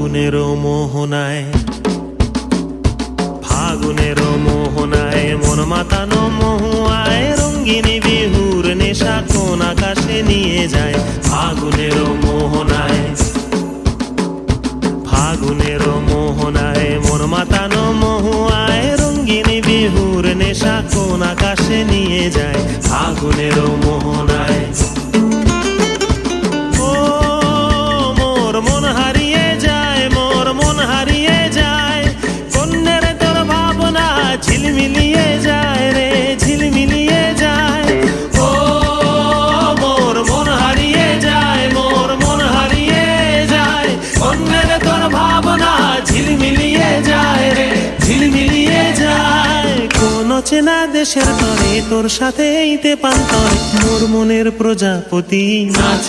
ফাগুনের মোহনায়, ফাগুনের মোহনায় মন মাতানো মহুয়ায় রঙ্গিনী বিহুর নেশা কোন আকাশে নিয়ে যায়। ফাগুনের মোহনায়, ফাগুনের মোহনায় মন মাতানো মহুয়ায় রঙ্গিনী বিহুর নেশা কোন আকাশে নিয়ে যায়। ফাগুনের মোহনায় ও মোর মন হারিয়ে যায়, মোর মন হারিয়ে যায়, কন্যের তোর ভাবনা ঝিলমিলিয়ে যায় রে, ঝিলমিলিয়ে যায়। ও মোর মন হারিয়ে যায়, মোর মন হারিয়ে যায়, কন্যের তোর ভাবনা ঝিলমিলিয়ে যায় রে, ঝিলমিলিয়ে যায়। কোন চেনা দেশের তরে তোর সাথে এইতে পান্তরে মোর মনের প্রজাপতি নাচি